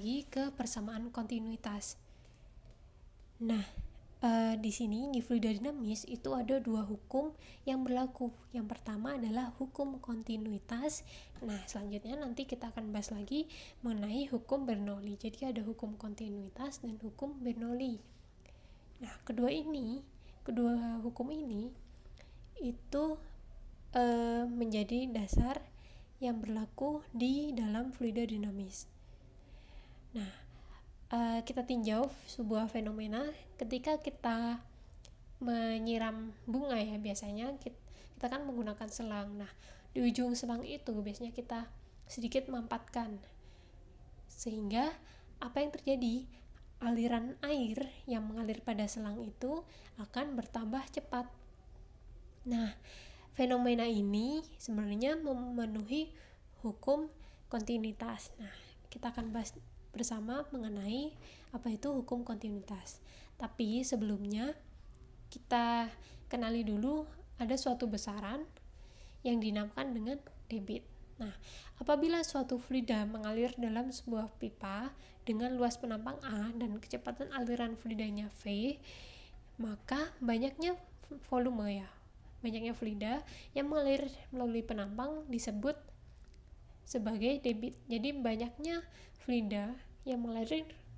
lagi ke persamaan kontinuitas. Nah, di sini di fluida dinamis itu ada dua hukum yang berlaku. Yang pertama adalah hukum kontinuitas. Nah, selanjutnya nanti kita akan bahas lagi mengenai hukum Bernoulli. Jadi ada hukum kontinuitas dan hukum Bernoulli. Nah, kedua hukum ini itu menjadi dasar yang berlaku di dalam fluida dinamis. Nah, kita tinjau sebuah fenomena ketika kita menyiram bunga ya, biasanya kita kan menggunakan selang. Nah, di ujung selang itu biasanya kita sedikit mampatkan, sehingga apa yang terjadi? Aliran air yang mengalir pada selang itu akan bertambah cepat. Nah, fenomena ini sebenarnya memenuhi hukum kontinuitas. Nah, kita akan bahas bersama mengenai apa itu hukum kontinuitas. Tapi sebelumnya kita kenali dulu ada suatu besaran yang dinamakan dengan debit. Nah, apabila suatu fluida mengalir dalam sebuah pipa dengan luas penampang A dan kecepatan aliran fluidanya V, maka banyaknya fluida yang mengalir melalui penampang disebut sebagai debit. Jadi banyaknya fluida yang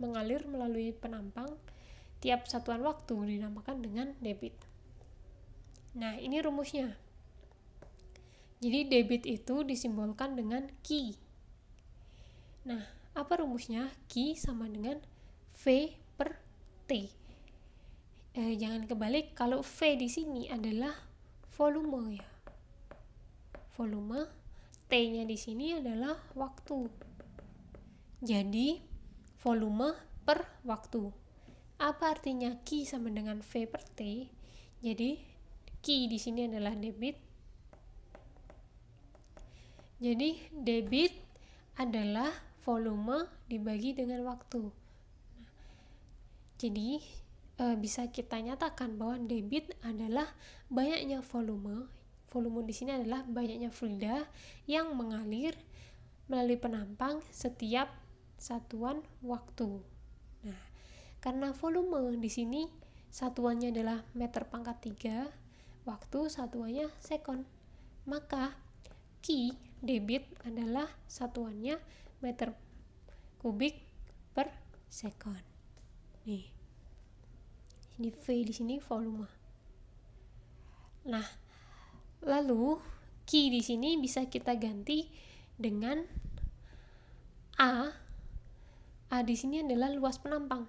mengalir melalui penampang tiap satuan waktu dinamakan dengan debit. Nah, ini rumusnya. Jadi debit itu disimbolkan dengan Q. Nah, apa rumusnya? Q sama dengan V per T. Jangan kebalik, kalau V di sini adalah volume ya. Volume, T-nya di sini adalah waktu. Jadi, volume per waktu. Apa artinya Q sama dengan V per T? Jadi, Q di sini adalah debit. Jadi, debit adalah volume dibagi dengan waktu. Jadi, bisa kita nyatakan bahwa debit adalah banyaknya volume. Volume di sini adalah banyaknya fluida yang mengalir melalui penampang setiap satuan waktu. Nah, karena volume di sini satuannya adalah meter pangkat 3, waktu satuannya sekon, maka Q debit adalah satuannya meter kubik per sekon. Nih, ini V di sini volume. Nah, lalu Q di sini bisa kita ganti dengan A. A di sini adalah luas penampang.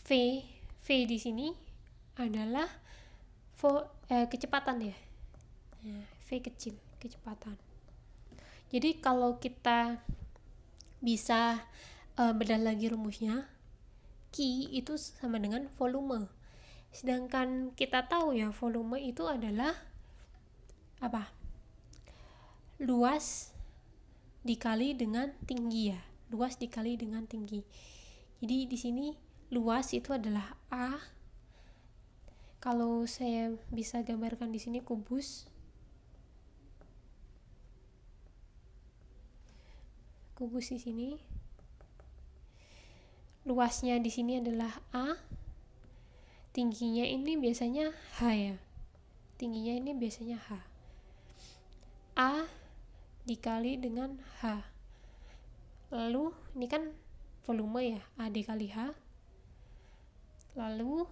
V di sini adalah kecepatan ya. Nah, V kecil, kecepatan. Jadi kalau kita bisa bedah lagi rumusnya, Q itu sama dengan volume. Sedangkan kita tahu ya, volume itu adalah apa? Luas dikali dengan tinggi ya. Luas dikali dengan tinggi. Jadi di sini luas itu adalah A. Kalau saya bisa gambarkan di sini kubus. Kubus di sini. Luasnya di sini adalah A. Tingginya ini biasanya H ya. Tingginya ini biasanya H. A dikali dengan H. Lalu ini kan volume ya, A dikali H. Lalu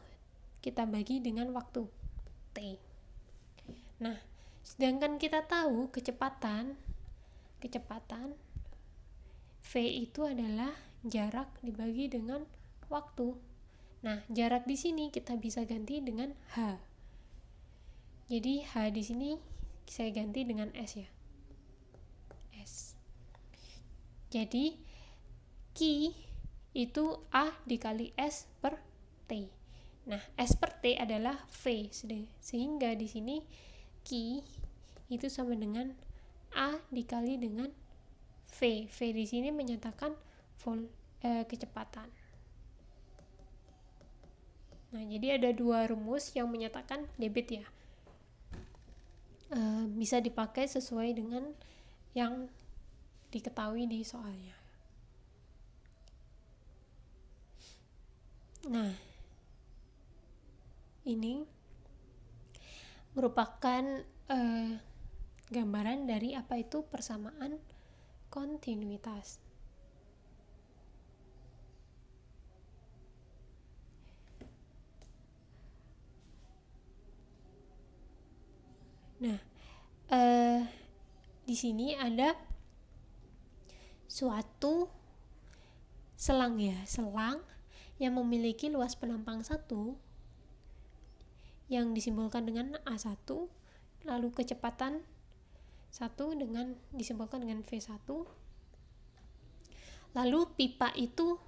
kita bagi dengan waktu T. Nah, sedangkan kita tahu kecepatan V itu adalah jarak dibagi dengan waktu. Nah, jarak di sini kita bisa ganti dengan H. Jadi H di sini saya ganti dengan S ya. S. Jadi Q itu A dikali S per T. Nah, S per T adalah V. Sehingga di sini Q itu sama dengan A dikali dengan V. V di sini menyatakan kecepatan. Nah, jadi ada dua rumus yang menyatakan debit ya. Bisa dipakai sesuai dengan yang diketahui di soalnya. Nah, ini merupakan gambaran dari apa itu persamaan kontinuitas. Nah, di sini ada suatu selang yang memiliki luas penampang 1 yang disimbolkan dengan A1, lalu kecepatan 1 dengan disimbolkan dengan V1. Lalu pipa itu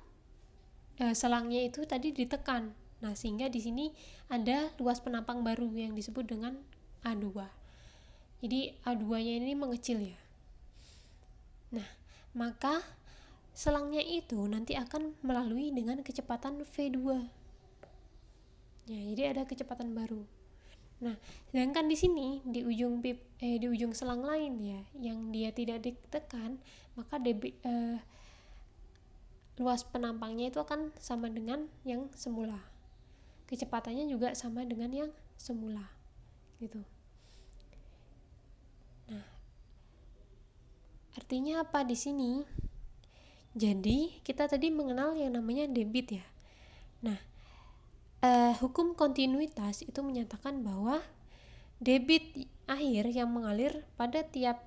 selangnya itu tadi ditekan. Nah, sehingga di sini ada luas penampang baru yang disebut dengan A2. Jadi A2-nya ini mengecil ya. Nah, maka selangnya itu nanti akan melalui dengan kecepatan V2. Ya, jadi ada kecepatan baru. Nah, sedangkan di sini di ujung selang lain ya, yang dia tidak ditekan, maka luas penampangnya itu akan sama dengan yang semula. Kecepatannya juga sama dengan yang semula. Gitu. Nah, artinya apa di sini? Jadi, kita tadi mengenal yang namanya debit ya. Nah, hukum kontinuitas itu menyatakan bahwa debit air yang mengalir pada tiap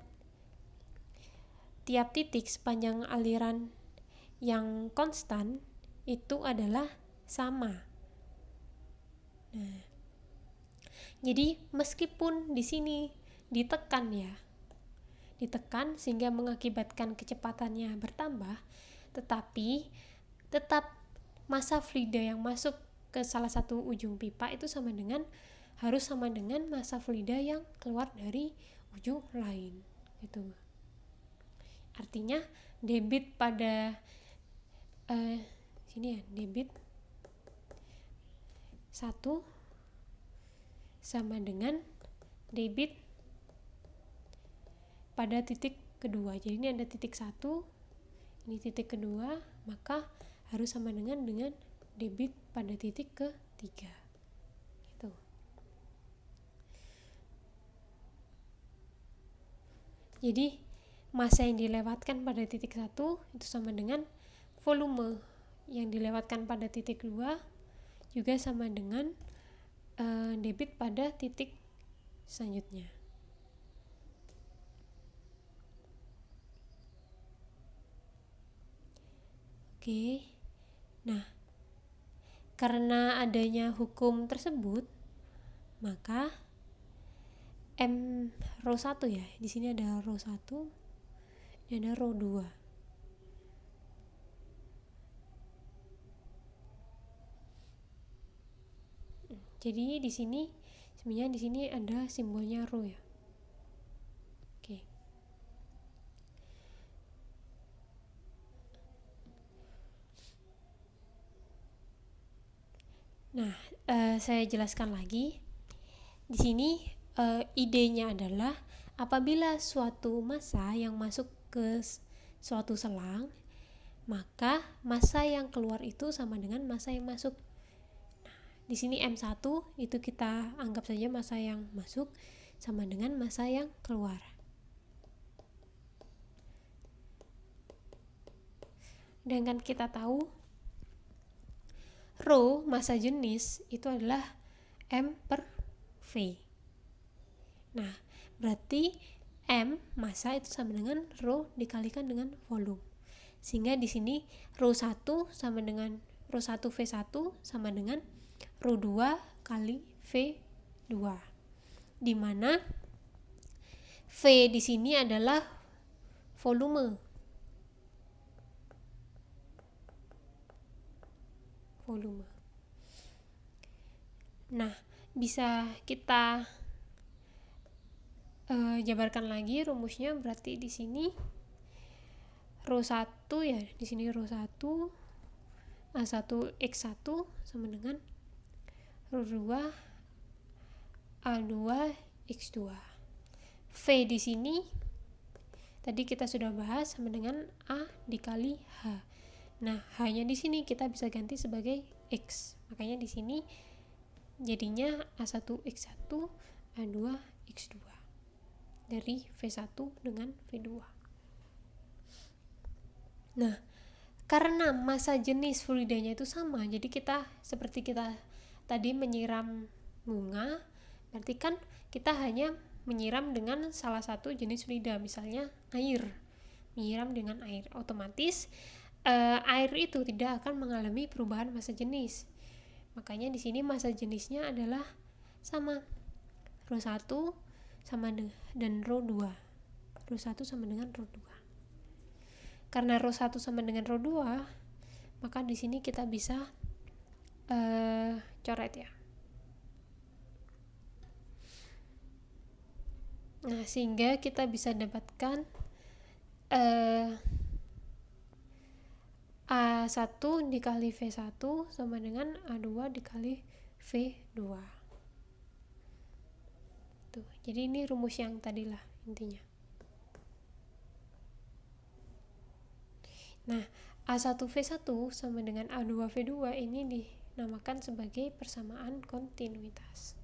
titik sepanjang aliran yang konstan itu adalah sama. Nah, jadi meskipun di sini ditekan sehingga mengakibatkan kecepatannya bertambah, tetapi tetap massa fluida yang masuk ke salah satu ujung pipa itu harus sama dengan massa fluida yang keluar dari ujung lain gitu. Artinya debit pada sini ya, debit 1 sama dengan debit pada titik kedua. Jadi ini ada titik 1, ini titik kedua, maka harus sama dengan debit pada titik ketiga. Gitu. Jadi massa yang dilewatkan pada titik 1 itu sama dengan volume yang dilewatkan pada titik 2 juga sama dengan debit pada titik selanjutnya. Oke. Nah, karena adanya hukum tersebut, maka M rho 1 ya. Di sini ada rho 1, ini ada rho 2. Jadi di sini sebenarnya di sini ada simbolnya rho ya. Oke. Nah, saya jelaskan lagi. Di sini idenya adalah apabila suatu massa yang masuk ke suatu selang, maka massa yang keluar itu sama dengan massa yang masuk. Di sini M1 itu kita anggap saja massa yang masuk sama dengan massa yang keluar. Dengan kita tahu rho massa jenis itu adalah M per V. Nah, berarti M massa itu sama dengan rho dikalikan dengan volume. Sehingga di sini rho 1 sama dengan rho 1 V1 sama dengan rho 2 kali V2, di mana V di sini adalah volume. Nah, bisa kita jabarkan lagi rumusnya. Berarti di sini rho 1 ya, di sini rho 1 A1 X1 sama dengan rho 2 A2 X2. V di sini Tadi kita sudah bahas sama dengan A dikali H. Nah, H-nya di sini kita bisa ganti sebagai X. Makanya di sini jadinya A1X1, A2X2 dari V1 dengan V2. Nah, karena massa jenis fluidanya itu sama, jadi kita seperti kita tadi menyiram bunga, berarti kan kita hanya menyiram dengan salah satu jenis fluida, misalnya air. Menyiram dengan air, otomatis air itu tidak akan mengalami perubahan massa jenis. Makanya di sini massa jenisnya adalah sama, ρ1 sama dan ρ2. ρ1 sama dengan ρ2. Karena ρ1 sama dengan ρ2, maka di sini kita bisa coret ya. Nah, sehingga kita bisa dapatkan A1 dikali V1 sama dengan A2 dikali V2. Tuh, jadi ini rumus yang tadilah intinya. Nah, A1V1 sama dengan A2V2 ini dinamakan sebagai persamaan kontinuitas.